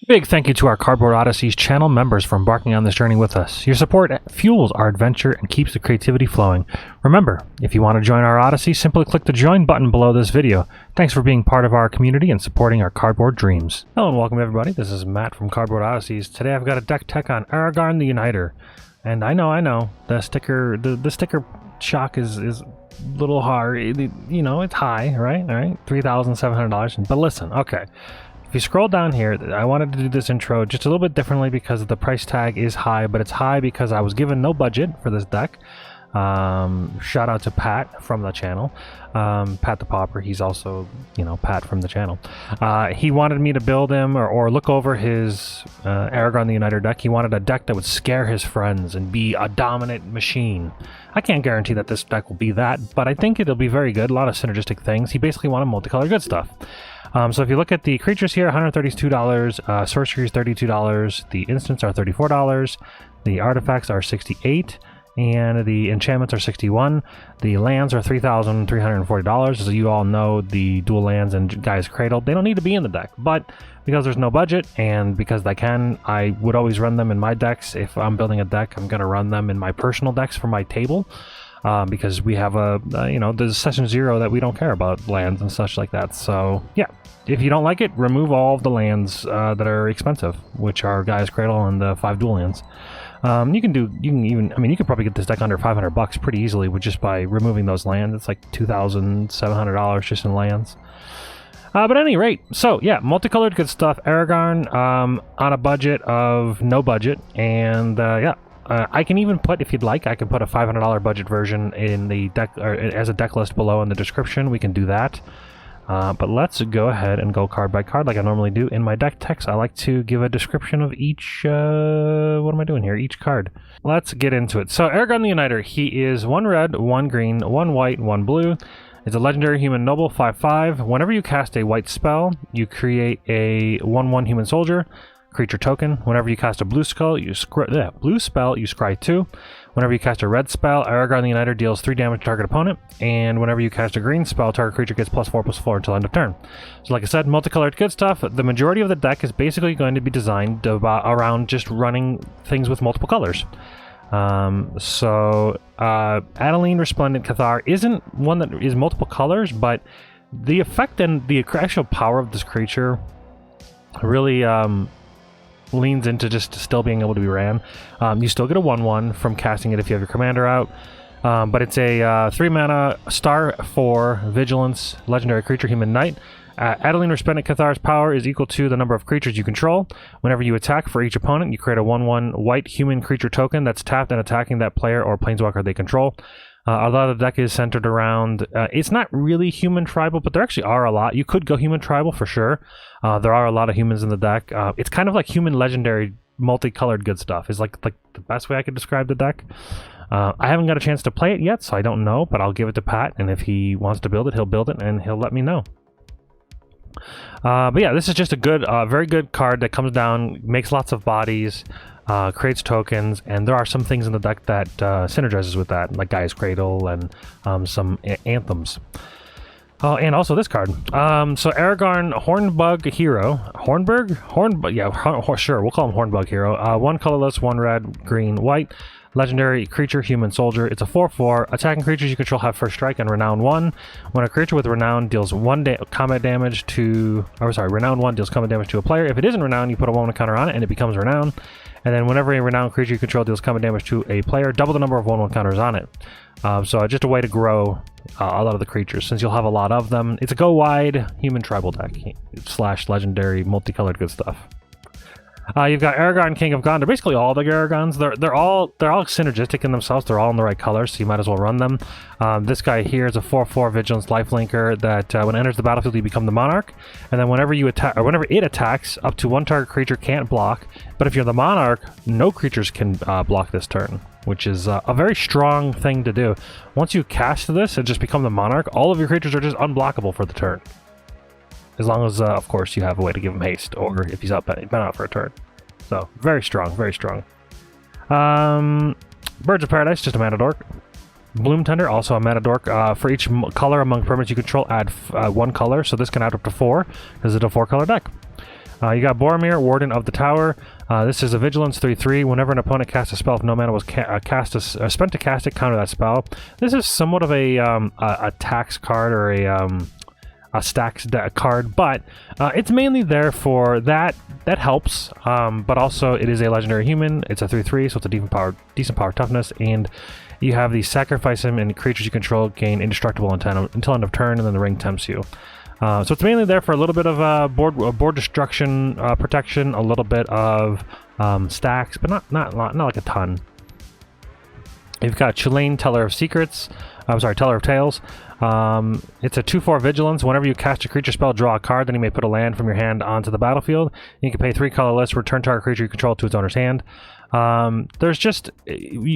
Big thank you to our Cardboard Odysseys channel members for embarking on this journey with us. Your support fuels our adventure and keeps the creativity flowing. Remember, if you want to join our Odyssey, simply click the join button below this video. Thanks for being part of our community and supporting our cardboard dreams. Hello and welcome everybody, this is Matt from Cardboard Odysseys. Today I've got a deck tech on Aragorn the Uniter. And I know, the sticker shock is a little hard, you know, it's high, right? Alright, $3,700, but listen, okay. If you scroll down here, I wanted to do this intro just a little bit differently because the price tag is high, but it's high because I was given no budget for this deck. Shout out to Pat from the channel. Pat the Pauper, he's also, you know, Pat from the channel. He wanted me to build him or look over his Aragorn the Uniter deck. He wanted a deck that would scare his friends and be a dominant machine. I can't guarantee that this deck will be that, but I think it'll be very good. A lot of synergistic things. He basically wanted multicolored good stuff. So if you look at the creatures here, $132, sorceries $32, the instants are $34, the artifacts are $68, and the enchantments are $61. The lands are $3,340. As you all know, the dual lands and Gaia's Cradle, they don't need to be in the deck, but because there's no budget and because they can, I would always run them in my decks. If I'm building a deck, I'm going to run them in my personal decks for my table. Because we have you know, there's session 0 that we don't care about lands and such like that. So yeah, if you don't like it, remove all of the lands that are expensive, which are Gaia's Cradle and the 5 dual lands. You could probably get this deck under $500 pretty easily with just by removing those lands. It's like $2,700 just in lands. But at any rate, so yeah, multicolored good stuff. Aragorn on a budget of no budget, and yeah. I can even put, if you'd like, I can put a $500 budget version in the deck, or as a deck list below in the description. We can do that. But let's go ahead and go card by card like I normally do. In my deck text, I like to give a description of each, what am I doing here? Each card. Let's get into it. So Aragorn the Uniter, he is 1 red, 1 green, 1 white, 1 blue. It's a legendary human noble, 5/5. Whenever you cast a white spell, you create a 1/1 human soldier. Creature token. Whenever you cast a blue spell, you scry 2. Whenever you cast a red spell, Aragorn the Uniter deals 3 damage to target opponent. And whenever you cast a green spell, target creature gets +4/+4 until end of turn. So like I said, multicolored good stuff. The majority of the deck is basically going to be designed around just running things with multiple colors. Adeline Resplendent Cathar isn't one that is multiple colors, but the effect and the actual power of this creature really leans into just still being able to be ran. You still get a 1/1 from casting it if you have your commander out, but it's a 3 mana star 4 vigilance legendary creature human knight. Adeline Resplendent Cathar's power is equal to the number of creatures you control. Whenever you attack for each opponent, you create a 1/1 white human creature token that's tapped and attacking that player or planeswalker they control. A lot of the deck is centered around, it's not really human tribal, but there actually are a lot. You could go human tribal for sure. There are a lot of humans in the deck. It's kind of like human legendary multicolored good stuff is like the best way I could describe the deck. I haven't got a chance to play it yet, so I don't know, but I'll give it to Pat, and if he wants to build it, he'll build it, and he'll let me know. But yeah, this is just a good, very good card that comes down, makes lots of bodies, creates tokens, and there are some things in the deck that synergizes with that, like Gaia's Cradle and some anthems. And also this card. So Aragorn, Hornbug Hero. Sure, we'll call him Hornbug Hero. 1 colorless, 1 red, green, white. Legendary creature, human soldier. It's a 4/4. Attacking creatures you control have first strike and renown 1. When a creature with renown deals combat damage to... renown 1 deals combat damage to a player. If it isn't renown, you put a 1/1 counter on it and it becomes renown. And then whenever a renowned creature you control deals combat damage to a player, double the number of 1/1 counters on it. So just a way to grow a lot of the creatures, since you'll have a lot of them. It's a go-wide human tribal deck / legendary multicolored good stuff. You've got Aragorn, King of Gondor. Basically all the Aragorns. They're all synergistic in themselves. They're all in the right colors, so you might as well run them. This guy here is a 4/4 Vigilance Lifelinker that when it enters the battlefield, you become the Monarch. And then whenever you attack, or whenever it attacks, up to 1 target creature can't block. But if you're the Monarch, no creatures can block this turn, which is a very strong thing to do. Once you cast this and just become the Monarch, all of your creatures are just unblockable for the turn. As long as, of course, you have a way to give him haste, or if he's been out for a turn. So, very strong, very strong. Birds of Paradise, just a mana dork. Bloom Tender, also a mana dork. For each color among permanents you control, add 1 color, so this can add up to 4, because it's a 4-color deck. You got Boromir, Warden of the Tower. This is a Vigilance 3/3. Whenever an opponent casts a spell, if no mana was spent to cast it, counter that spell. This is somewhat of a tax card or a stacks card, but it's mainly there for that. That helps, but also it is a legendary human. It's a 3/3, so it's a decent power toughness, and you have the sacrifice him, and creatures you control gain indestructible until end of turn, and then the ring tempts you. So it's mainly there for a little bit of board destruction protection, a little bit of stacks, but not like a ton. You've got Chulain, Teller of Secrets. I'm sorry, Teller of Tales. It's a 2/4 Vigilance. Whenever you cast a creature spell, draw a card, then you may put a land from your hand onto the battlefield. You can pay 3 colorless, return target creature you control to its owner's hand. There's just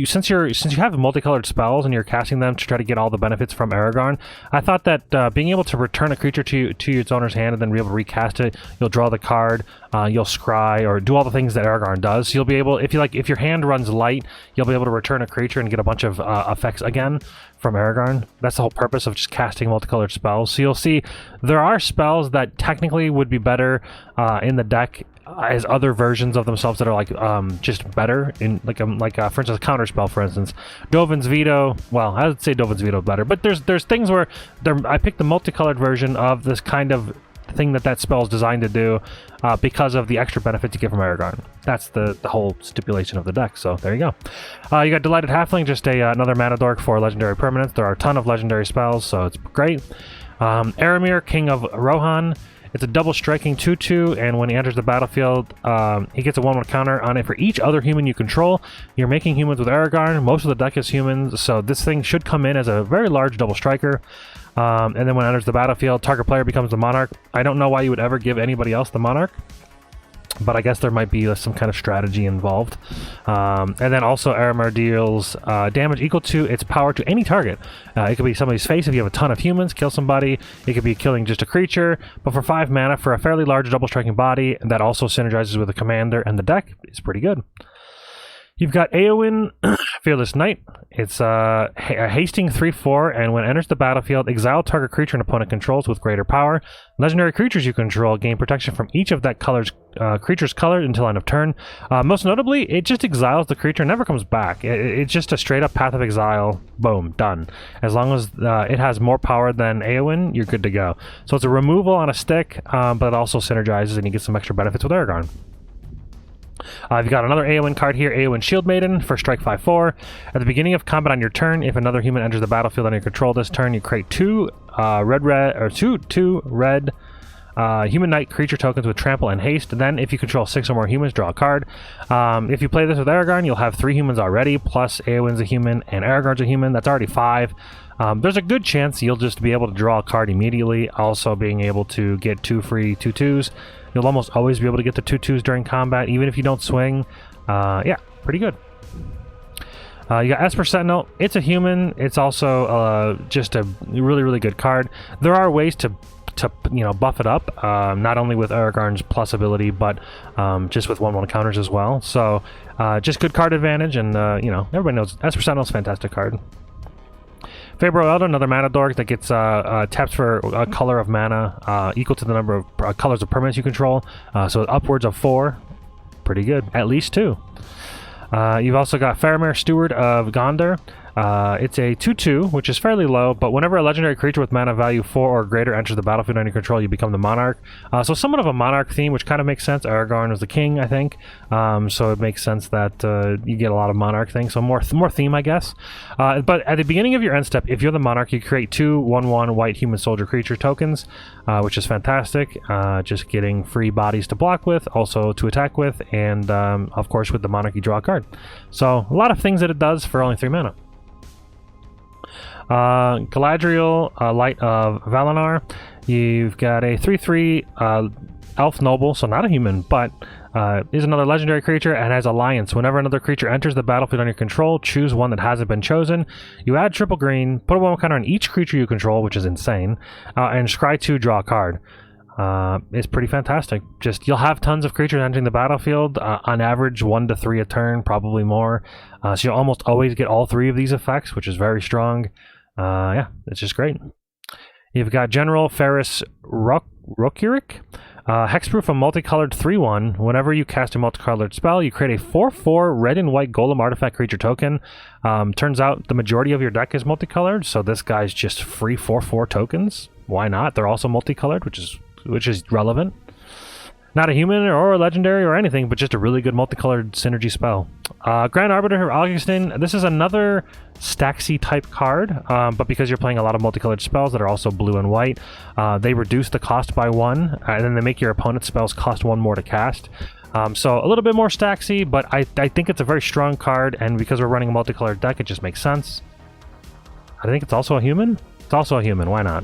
since you have multicolored spells and you're casting them to try to get all the benefits from Aragorn, I thought that being able to return a creature to its owner's hand and then be able to recast it, you'll draw the card, you'll scry or do all the things that Aragorn does. So you'll be able, if your hand runs light, you'll be able to return a creature and get a bunch of effects again from Aragorn. That's the whole purpose of just casting multicolored spells. So you'll see there are spells that technically would be better in the deck as other versions of themselves that are like just better in like for instance counter spell, for instance Dovin's Veto. Well, I would say Dovin's Veto is better, but there's things where I picked the multicolored version of this kind of thing that spell is designed to do because of the extra benefits you get from Aragorn. That's the whole stipulation of the deck. So there you go. You got Delighted Halfling, just another mana dork for legendary permanents. There are a ton of legendary spells, so it's great. Aramir, King of Rohan. It's a double striking 2/2, and when he enters the battlefield, he gets a 1/1 counter on it for each other human you control. You're making humans with Aragorn. Most of the deck is humans, so this thing should come in as a very large double striker. And then when it enters the battlefield, target player becomes the Monarch. I don't know why you would ever give anybody else the Monarch, but I guess there might be some kind of strategy involved. And then also Aramir deals damage equal to its power to any target. It could be somebody's face if you have a ton of humans, kill somebody. It could be killing just a creature, but for 5 mana for a fairly large double striking body that also synergizes with the commander and the deck is pretty good. You've got Éowyn, Fearless Knight. It's a hasting 3/4, and when it enters the battlefield, exile target creature an opponent controls with greater power. Legendary creatures you control gain protection from each of that creature's color until end of turn. Most notably, it just exiles the creature and never comes back. It's just a straight up Path of Exile. Boom, done. As long as it has more power than Éowyn, you're good to go. So it's a removal on a stick, but it also synergizes and you get some extra benefits with Aragorn. You've got another Éowyn card here, Éowyn Shield Maiden for strike 5/4. At the beginning of combat on your turn, if another human enters the battlefield under your control this turn, you create two red human knight creature tokens with trample and haste. Then if you control 6 or more humans, draw a card. If you play this with Aragorn, you'll have 3 humans already, plus Éowyn's a human and Aragorn's a human. That's already 5. There's a good chance you'll just be able to draw a card immediately, also being able to get 2 free 2/2s. You'll almost always be able to get the 2/2s during combat, even if you don't swing. Yeah, pretty good. You got Esper Sentinel. It's a human. It's also just a really, really good card. There are ways to buff it up, not only with Aragorn's plus ability, but just with 1/1 counters as well. So just good card advantage, and everybody knows Esper Sentinel's a fantastic card. Faerbro Elder, another mana dork that gets taps for a color of mana equal to the number of colors of permanents you control. So upwards of 4. Pretty good. At least 2. You've also got Faramir, Steward of Gondor. It's a 2/2, which is fairly low, but whenever a legendary creature with mana value 4 or greater enters the battlefield under your control, you become the Monarch. So somewhat of a Monarch theme, which kind of makes sense. Aragorn was the king, I think. So it makes sense that you get a lot of Monarch things. So more theme, I guess. But at the beginning of your end step, if you're the Monarch, you create 2 1/1 white human soldier creature tokens, which is fantastic. Just getting free bodies to block with, also to attack with, and of course with the Monarch you draw a card. So a lot of things that it does for only 3 mana. Galadriel, Light of Valinor. You've got a 3/3 Elf Noble, so not a human, but is another legendary creature and has Alliance. Whenever another creature enters the battlefield under your control, choose one that hasn't been chosen. You add triple green, put a 1/1 counter on each creature you control, which is insane, and scry 2, draw a card. It's pretty fantastic. Just you'll have tons of creatures entering the battlefield, on average 1 to 3 a turn, probably more. So you'll almost always get all 3 of these effects, which is very strong. Yeah, it's just great. You've got General Ferris Rokirik. Hexproof, a multicolored 3/1. Whenever you cast a multicolored spell, you create a 4/4 red and white golem artifact creature token. Turns out the majority of your deck is multicolored, so this guy's just free 4/4 tokens. Why not? They're also multicolored, which is relevant. Not a human or a legendary or anything, but just a really good multicolored synergy spell. Grand Arbiter Augustin, this is another Staxy type card, but because you're playing a lot of multicolored spells that are also blue and white, they reduce the cost by 1, and then they make your opponent's spells cost 1 more to cast. So a little bit more Staxy, but I think it's a very strong card, and because we're running a multicolored deck, it just makes sense. I think it's also a human? It's also a human, why not?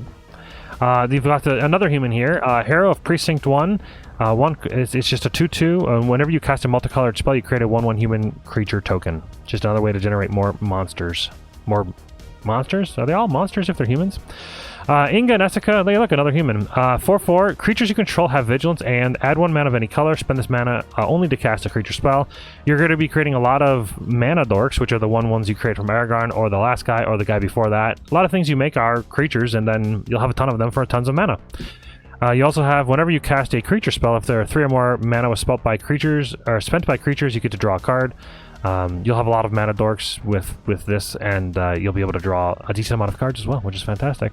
You've got another human here, Hero of Precinct 1. It's just a 2/2. Whenever you cast a multicolored spell, you create a 1/1 human creature token. Just another way to generate more monsters. More monsters? Are they all monsters if they're humans? Inga and Essica, they look, another human. 4/4. Creatures you control have vigilance and add 1 mana of any color. Spend this mana only to cast a creature spell. You're going to be creating a lot of mana dorks, which are the 1/1s you create from Aragorn or the last guy or the guy before that. A lot of things you make are creatures, and then you'll have a ton of them for tons of mana. You also have, whenever you cast a creature spell, if there are 3 or more mana was spent by creatures, you get to draw a card. You'll have a lot of mana dorks with this, and you'll be able to draw a decent amount of cards as well, which is fantastic.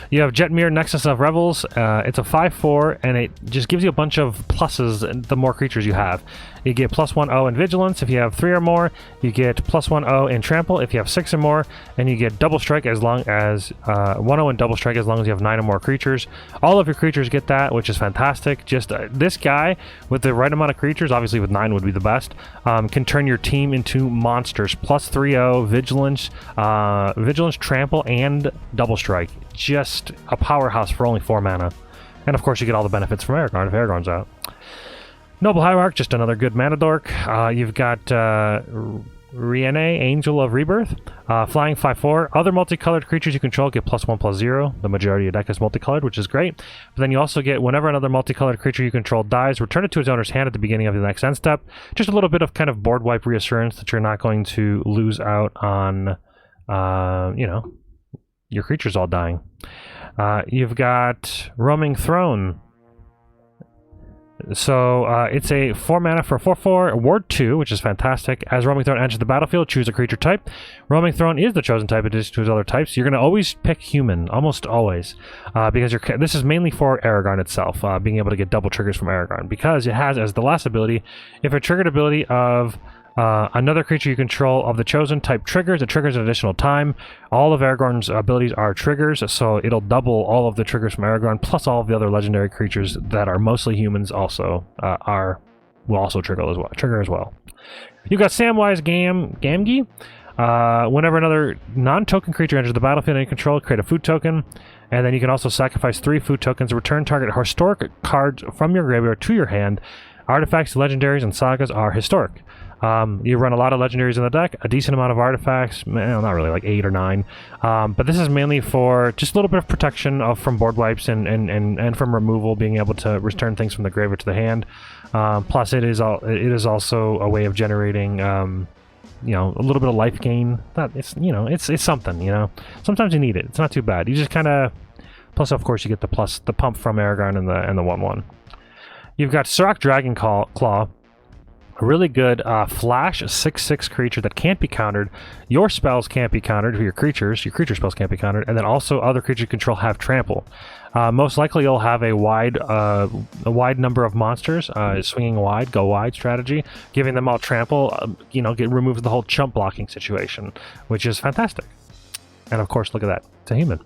You have Jetmir, Nexus of Revels. It's a 5/4, and it just gives you a bunch of pluses the more creatures you have. You get +1/0 in Vigilance if you have 3 or more. You get +1/0 in Trample if you have 6 or more. And you get Double Strike as long as 1/0 in Double Strike as long as you have 9 or more creatures. All of your creatures get that, which is fantastic. Just this guy, with the right amount of creatures, obviously with 9 would be the best, can turn your team into monsters. +3/0, Vigilance, Trample, and Double Strike. Just a powerhouse for only 4 mana. And of course you get all the benefits from Aragorn if Aragorn's out. Noble Hierarch, just another good mana dork. You've got Riene, Angel of Rebirth. Flying 5/4. Other multicolored creatures you control get +1/+0. The majority of your deck is multicolored, which is great. But then you also get, whenever another multicolored creature you control dies, return it to its owner's hand at the beginning of the next end step. Just a little bit of kind of board wipe reassurance that you're not going to lose out on, your creatures all dying. You've got Roaming Throne. So it's a 4 mana for 4/4, Ward 2, which is fantastic. As Roaming Throne enters the battlefield, choose a creature type. Roaming Throne is the chosen type in addition to his other types. You're going to always pick human, almost always, because this is mainly for Aragorn itself, being able to get double triggers from Aragorn, because it has as the last ability, if a triggered ability of another creature you control of the chosen type triggers, it triggers an additional time. All of Aragorn's abilities are triggers, so it'll double all of the triggers from Aragorn, plus all of the other legendary creatures that are mostly humans also will also trigger as well. You've got Samwise Gamgee. Whenever another non-token creature enters the battlefield and you control, create a food token, and then you can also sacrifice 3 food tokens. Return target historic cards from your graveyard to your hand. Artifacts, legendaries, and sagas are historic. You run a lot of legendaries in the deck, a decent amount of artifacts, not really, like 8 or 9. But this is mainly for just a little bit of protection from board wipes and from removal, being able to return things from the graveyard to the hand. Plus, it is also a way of generating, a little bit of life gain. It's something. Sometimes you need it. It's not too bad. You just kind of. Plus, of course, you get the pump from Aragorn and the 1/1. You've got Sirach Dragon Claw. A really good flash 6/6 creature that can't be countered. Your spells can't be countered for your creature spells can't be countered, and then also other creatures you control have trample. Most likely you'll have a wide number of monsters, swinging wide, go wide strategy, giving them all trample, removes the whole chump blocking situation, which is fantastic. And of course, look at that, it's a human.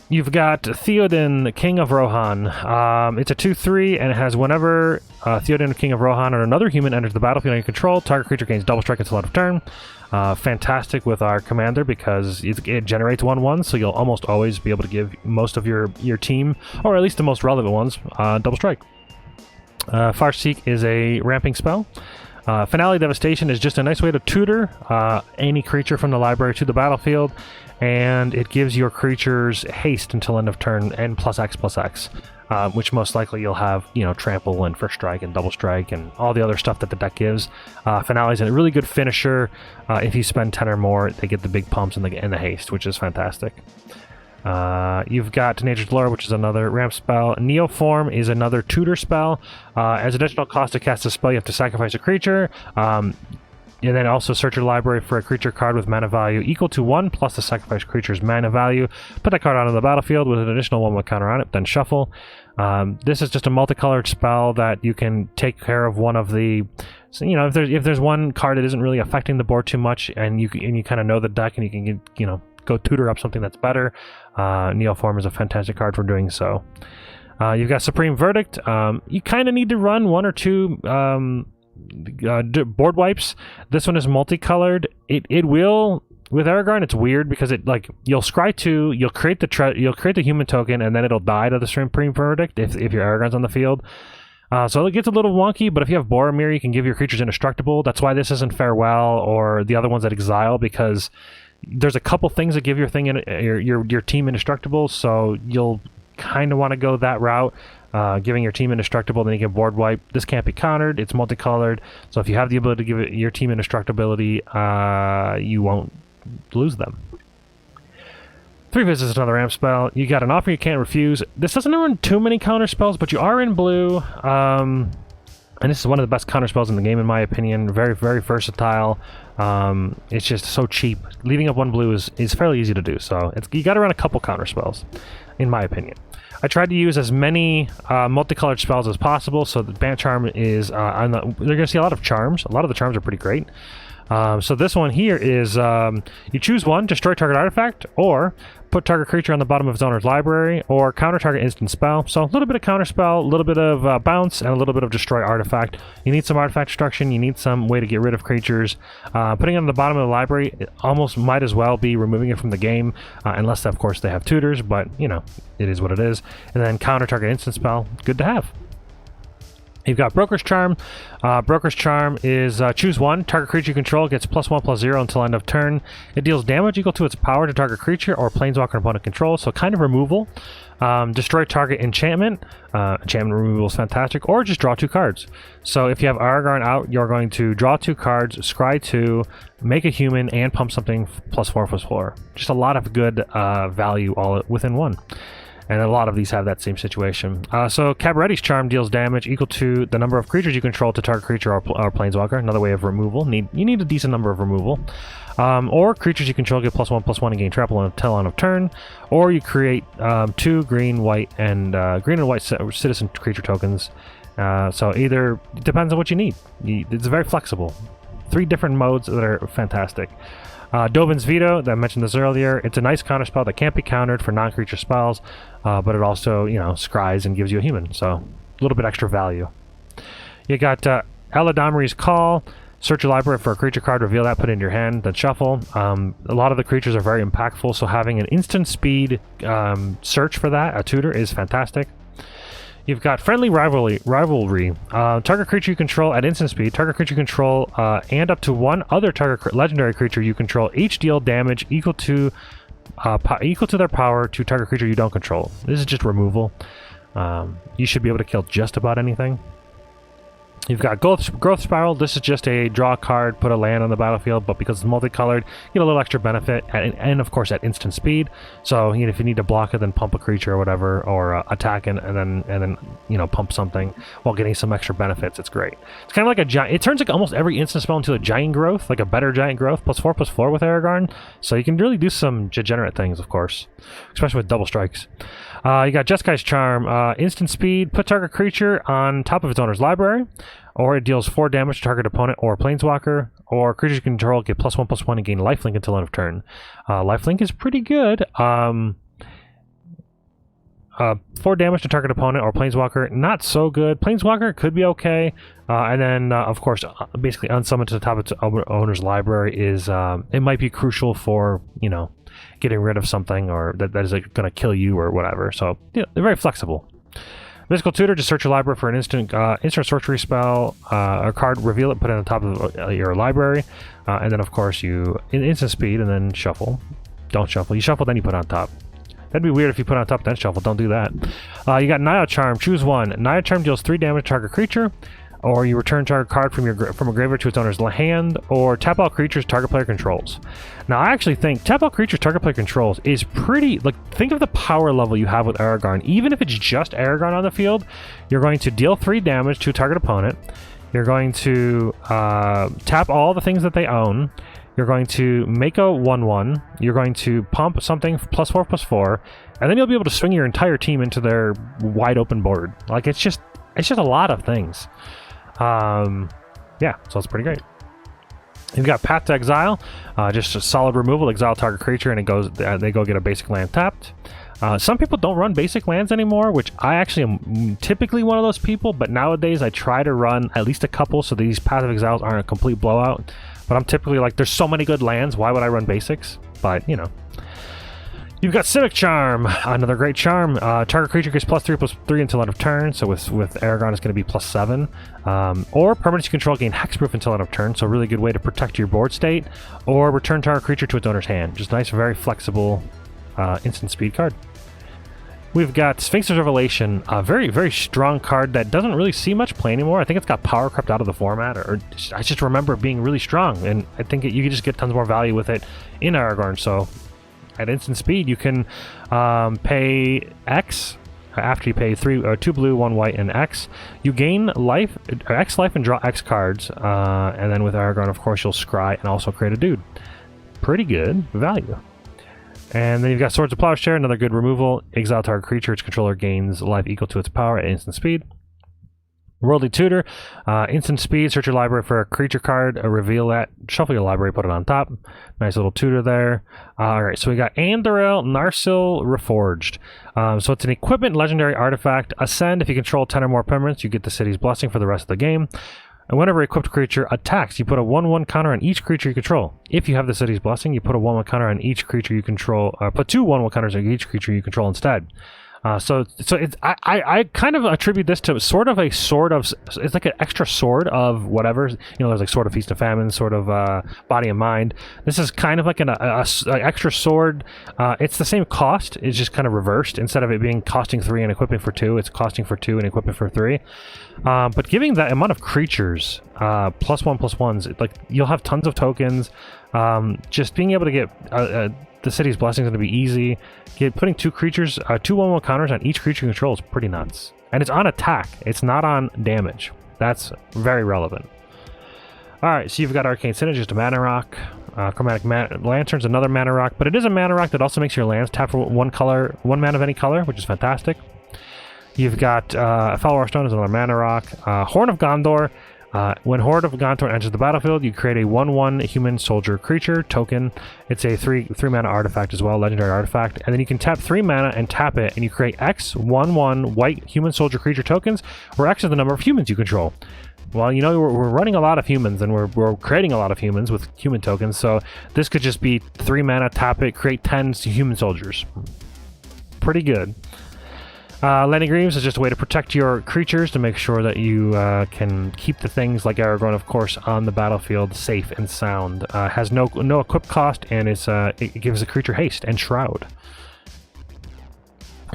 You've got Theoden, King of Rohan. It's a 2/3, and it has whenever Theoden, King of Rohan, or another human enters the battlefield under your control, target creature gains double strike until end of turn. Fantastic with our commander because it generates 1/1, so you'll almost always be able to give most of your team, or at least the most relevant ones, double strike. Farseek is a ramping spell. Finale Devastation is just a nice way to tutor any creature from the library to the battlefield, and it gives your creatures haste until end of turn and +X/+X, which most likely you'll have, trample and first strike and double strike and all the other stuff that the deck gives. Finale is a really good finisher. If you spend 10 or more, they get the big pumps and the haste, which is fantastic. You've got Nature's Lure, which is another ramp spell. Neoform is another tutor spell. As additional cost to cast a spell, you have to sacrifice a creature. And then also search your library for a creature card with mana value equal to 1 plus the sacrificed creature's mana value. Put that card onto the battlefield with an additional 1 with counter on it, then shuffle. This is just a multicolored spell that you can take care of one of the... So, you know, if there's one card that isn't really affecting the board too much, and you kind of know the deck, and you can get, you know, go tutor up something that's better, Neoform is a fantastic card for doing so. You've got Supreme Verdict. You kind of need to run 1 or 2 board wipes. This one is multicolored. It will, with Aragorn, it's weird because it, like, you'll scry 2, you'll create the human token, and then it'll die to the Supreme Verdict if your Aragorn's on the field. So it gets a little wonky, but if you have Boromir, you can give your creatures indestructible. That's why this isn't Farewell or the other ones at Exile, because there's a couple things that give your thing your team indestructible, so you'll kind of want to go that route. Giving your team indestructible, then you can board wipe. This can't be countered. It's multicolored, so if you have the ability to give your team indestructibility, you won't lose them. 3 visits is another ramp spell. You got an offer you can't refuse. This doesn't run too many counter spells, but you are in blue, and this is one of the best counter spells in the game, in my opinion. Very, very versatile. It's just so cheap. Leaving up 1 blue is fairly easy to do, so you got to run a couple counter spells, in my opinion. I tried to use as many multicolored spells as possible, so the Bant Charm is... they're going to see a lot of charms. A lot of the charms are pretty great. So this one here is, you choose one, destroy target artifact, or put target creature on the bottom of its owner's library, or counter target instant spell. So a little bit of counter spell, a little bit of bounce, and a little bit of destroy artifact. You need some artifact destruction, you need some way to get rid of creatures. Putting it on the bottom of the library, it almost might as well be removing it from the game, unless, of course, they have tutors, but, you know, it is what it is. And then counter target instant spell, good to have. You've got Broker's Charm. Broker's Charm is choose 1. Target creature you control gets +1/+0 until end of turn. It deals damage equal to its power to target creature or planeswalker opponent control, so kind of removal. Destroy target enchantment. Enchantment removal is fantastic. Or just draw 2 cards. So if you have Aragorn out, you're going to draw 2 cards, scry 2, make a human, and pump something +4/+4. Just a lot of good value all within one. And a lot of these have that same situation. So Cabaretti's Charm deals damage equal to the number of creatures you control to target creature or planeswalker. Another way of removal. You need a decent number of removal. Or creatures you control get +1/+1 and gain trample until end of turn. Or you create 2 green, white, and white citizen creature tokens. So either, it depends on what you need. It's very flexible. 3 different modes that are fantastic. Dovin's Veto, that I mentioned this earlier, it's a nice counterspell that can't be countered for non-creature spells, but it also, you know, scries and gives you a human, so a little bit extra value. You got Eladamri's Call. Search your library for a creature card, reveal that, put it in your hand, then shuffle. A lot of the creatures are very impactful, so having an instant speed search for that, a tutor, is fantastic. You've got Friendly Rivalry. Target creature you control at instant speed, target creature you control, and up to 1 other target legendary creature you control each deal damage equal to their power to target creature you don't control. This is just removal. You should be able to kill just about anything. You've got Growth Spiral. This is just a draw card, put a land on the battlefield, but because it's multicolored, you get a little extra benefit, and of course at instant speed. So, you know, if you need to block it, then pump a creature or whatever, or attack and then you know, pump something while getting some extra benefits. It's great. It's kind of like a giant. It turns like almost every instant spell into a giant growth, like a better giant growth, +4/+4 with Aragorn. So you can really do some degenerate things, of course, especially with double strikes. You got Jeskai's Charm. Instant speed, put target creature on top of its owner's library, or it deals 4 damage to target opponent or planeswalker, or creatures you control get +1/+1 and gain lifelink until end of turn. Lifelink is pretty good. 4 damage to target opponent or planeswalker, not so good. Planeswalker could be okay. And then, of course, basically unsummon to the top of its owner's library is, it might be crucial for, you know, getting rid of something, or that is going to kill you or whatever. So, yeah, they're very flexible. Mystical Tutor, just search your library for an instant sorcery spell, a card, reveal it, put it on the top of your library, and then, of course, you instant speed and then shuffle. Don't shuffle. You shuffle, then you put on top. That'd be weird if you put on top then shuffle. Don't do that. You got Naya Charm. Choose 1. Naya Charm deals 3 damage to target creature, or you return target card from a graveyard to its owner's hand, or tap all creatures target player controls. Now, I actually think tap all creatures target player controls is pretty, like, think of the power level you have with Aragorn. Even if it's just Aragorn on the field, you're going to deal 3 damage to a target opponent. You're going to tap all the things that they own. You're going to make a 1/1. You're going to pump something +4/+4, and then you'll be able to swing your entire team into their wide open board. Like, it's just a lot of things. Yeah, so it's pretty great. You've got Path to Exile, just a solid removal, exile target creature, and it goes. They go get a basic land tapped. Some people don't run basic lands anymore, which I actually am typically one of those people, but nowadays I try to run at least a couple so these passive exiles aren't a complete blowout. But I'm typically like, there's so many good lands, why would I run basics? But, you know. You've got Civic Charm, another great charm. Target creature gets +3/+3 until end of turn, so with Aragorn it's going to be +7. Or permanents you control gain hexproof until end of turn, so a really good way to protect your board state. Or return target creature to its owner's hand. Just nice, very flexible instant speed card. We've got Sphinx's Revelation, a very, very strong card that doesn't really see much play anymore. I think it's got power crept out of the format, or I just remember it being really strong, and I think you can just get tons more value with it in Aragorn. So at instant speed, you can pay X after you pay 2 blue, 1 white, and X. You gain life, or X life, and draw X cards, and then with Aragorn, of course, you'll scry and also create a dude. Pretty good value. And then you've got Swords of Plowshare, another good removal. Exile target creature, its controller gains life equal to its power at instant speed. Worldly Tutor, instant speed, search your library for a creature card, reveal that, shuffle your library, put it on top. Nice little tutor there. Alright, so we got Andoril Narsil Reforged. So it's an equipment legendary artifact. Ascend, if you control 10 or more permanents, you get the city's blessing for the rest of the game. And whenever equipped creature attacks, you put a 1/1 counter on each creature you control. If you have the city's blessing, you put a 1/1 counter on each creature you control, put 2 1/1 counters on each creature you control instead. So it's I kind of attribute this to sort of it's like an extra sword of whatever, you know, there's like Sword of Feast and Famine, sort of Body and Mind. This is kind of like an extra sword. It's the same cost, it's just kind of reversed. Instead of it being costing 3 and equipping for 2, it's costing for 2 and equipping for 3. But giving that amount of creatures, +1/+1s, like, you'll have tons of tokens. Just being able to get the city's blessing is going to be easy. Putting 2 creatures, 2 1/1 counters on each creature you control is pretty nuts. And it's on attack, it's not on damage. That's very relevant. Alright, so you've got Arcane Synod, just a mana rock. Chromatic Lantern's another mana rock, but it is a mana rock that also makes your lands tap for 1 mana of any color, which is fantastic. You've got Fellwar Stone is another mana rock. Horn of Gondor. When Horde of Gondor enters the battlefield, you create a 1/1 human soldier creature token. It's a 3 mana artifact as well, legendary artifact. And then you can tap 3 mana and tap it, and you create X 1/1 white human soldier creature tokens, where X is the number of humans you control. Well, you know, we're running a lot of humans, and we're creating a lot of humans with human tokens, so this could just be 3 mana, tap it, create 10 human soldiers. Pretty good. Landing Greaves is just a way to protect your creatures to make sure that you can keep the things like Aragorn, of course, on the battlefield safe and sound. Has no equip cost, and it gives the creature haste and shroud.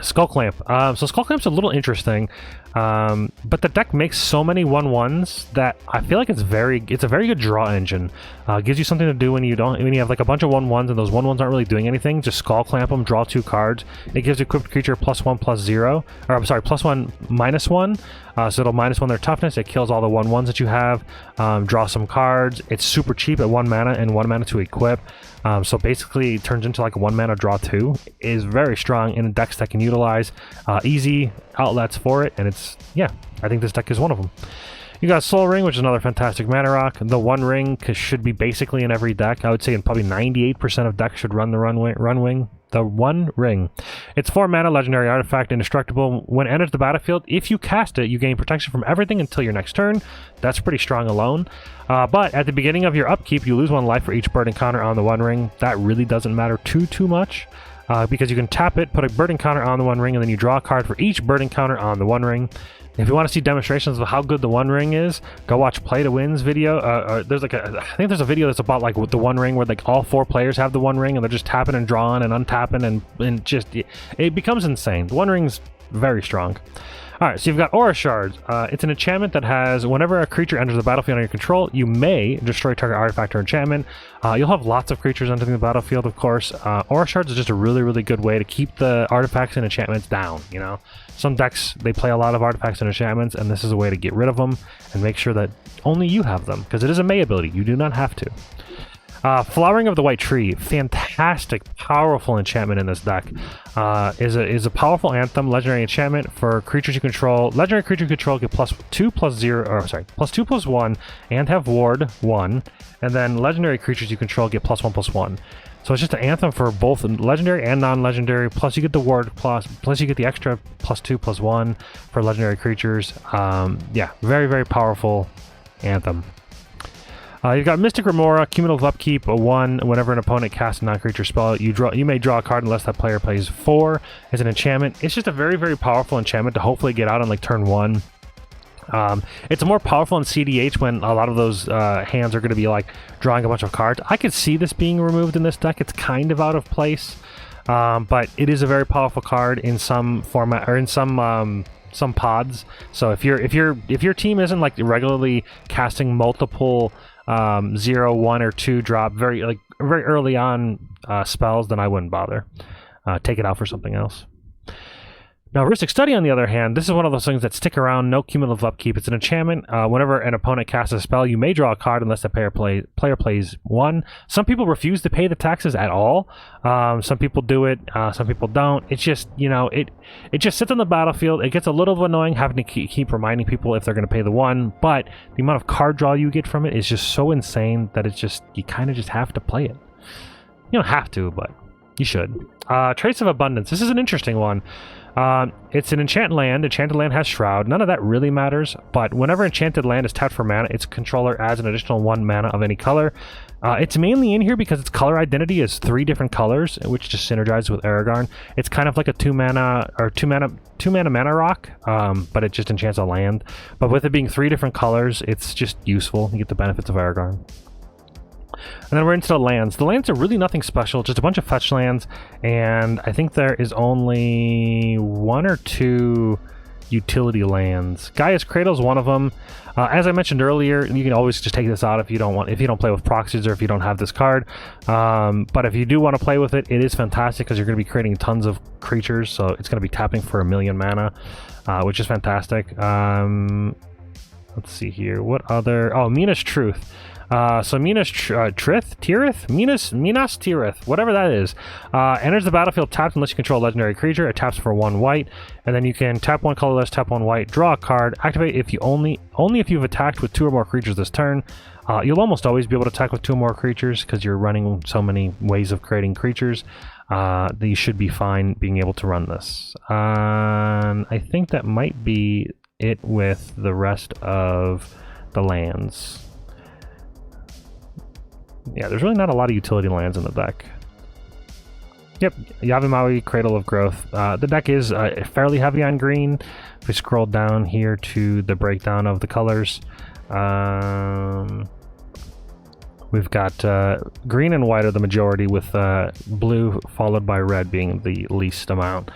Skull Clamp. So Skull Clamp's a little interesting, but the deck makes so many 1/1s that I feel like it's a very good draw engine. Gives you something to do when you have like a bunch of 1/1s and those 1/1s aren't really doing anything. Just Skull Clamp them, draw 2 cards. It gives equipped creature +1/+0, or I'm sorry, +1/-1. So it'll -1 their toughness. It kills all the 1/1s that you have. Draw some cards. It's super cheap at 1 mana and 1 mana to equip. So basically it turns into like a 1 mana draw 2. It is very strong in decks that can utilize easy outlets for it, and I think this deck is one of them. You got Soul Ring, which is another fantastic mana rock. The One Ring should be basically in every deck. I would say in probably 98% of decks should run the Run Wing. The One Ring. It's 4 mana, legendary artifact, indestructible. When it enters the battlefield, if you cast it, you gain protection from everything until your next turn. That's pretty strong alone. But at the beginning of your upkeep, you lose 1 life for each bird encounter on the One Ring. That really doesn't matter too much. Because you can tap it, put a bird encounter on the One Ring, and then you draw a card for each bird encounter on the One Ring. If you want to see demonstrations of how good the One Ring is, go watch Play to Win's video. I think there's a video that's about like with the One Ring where like all 4 players have the One Ring and they're just tapping and drawing and untapping and just it becomes insane. The One Ring's very strong. Alright, so you've got Aura Shards. It's an enchantment that has, whenever a creature enters the battlefield under your control, you may destroy target artifact or enchantment. You'll have lots of creatures entering the battlefield, of course. Aura Shards is just a really, really good way to keep the artifacts and enchantments down, you know? Some decks, they play a lot of artifacts and enchantments, and this is a way to get rid of them and make sure that only you have them, because it is a May ability. You do not have to. Flowering of the White Tree, fantastic, powerful enchantment in this deck. Is a powerful anthem, legendary enchantment for creatures you control. Legendary creature you control get +2/+1, and have ward 1. And then legendary creatures you control get +1/+1. So it's just an anthem for both legendary and non-legendary. Plus you get the ward plus you get the extra +2/+1 for legendary creatures. Yeah, very, very powerful anthem. You've got Mystic Remora, cumulative upkeep, a 1. Whenever an opponent casts a non-creature spell, you may draw a card unless that player plays 4 as an enchantment. It's just a very, very powerful enchantment to hopefully get out on like turn 1. It's more powerful in CDH when a lot of those hands are going to be like drawing a bunch of cards. I could see this being removed in this deck. It's kind of out of place, but it is a very powerful card in some format or in some pods. So if your team isn't like regularly casting multiple 0, 1, or 2 drop very early on spells, then I wouldn't bother. Take it out for something else. Now, Rhystic Study, on the other hand, this is one of those things that stick around, no cumulative upkeep. It's an enchantment. Whenever an opponent casts a spell, you may draw a card unless the player plays 1. Some people refuse to pay the taxes at all. Some people do it, some people don't. It's just, you know, it just sits on the battlefield. It gets a little annoying having to keep reminding people if they're going to pay the 1, but the amount of card draw you get from it is just so insane that it's just, you kind of just have to play it. You don't have to, but you should. Trace of Abundance. This is an interesting one. It's an enchanted land. Enchanted land has Shroud. None of that really matters, but whenever enchanted land is tapped for mana, its controller adds an additional 1 mana of any color. It's mainly in here because its color identity is 3 different colors, which just synergizes with Aragorn. It's kind of like a 2 mana mana rock, but it just enchants a land. But with it being 3 different colors, it's just useful. You get the benefits of Aragorn. And then we're into the lands. The lands are really nothing special, just a bunch of fetch lands, and I think there is only 1 or 2 utility lands. Gaia's Cradle is one of them. As I mentioned earlier, you can always just take this out if you don't play with proxies or if you don't have this card. But if you do want to play with it, it is fantastic because you're going to be creating tons of creatures, so it's going to be tapping for 1,000,000 mana, which is fantastic. Let's see here. What other? Oh, Mina's Truth. So Minas Tirith, whatever that is, enters the battlefield tapped unless you control a legendary creature. It taps for 1 white, and then you can tap 1 colorless, tap 1 white, draw a card, activate if you only if you've attacked with 2 or more creatures this turn. You'll almost always be able to attack with 2 or more creatures because you're running so many ways of creating creatures. That you should be fine being able to run this. I think that might be it with the rest of the lands. Yeah, there's really not a lot of utility lands in the deck. Yep, Yavimaya, Cradle of Growth. The deck is fairly heavy on green. If we scroll down here to the breakdown of the colors, we've got green and white are the majority, with blue followed by red being the least amount.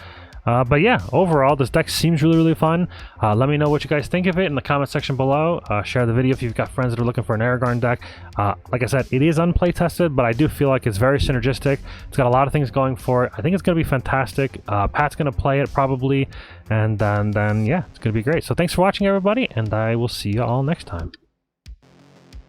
But yeah, overall, this deck seems really, really fun. Let me know what you guys think of it in the comment section below. Share the video if you've got friends that are looking for an Aragorn deck. Like I said, it is unplay tested, but I do feel like it's very synergistic. It's got a lot of things going for it. I think it's going to be fantastic. Pat's going to play it probably, and then yeah, it's going to be great. So thanks for watching, everybody, and I will see you all next time.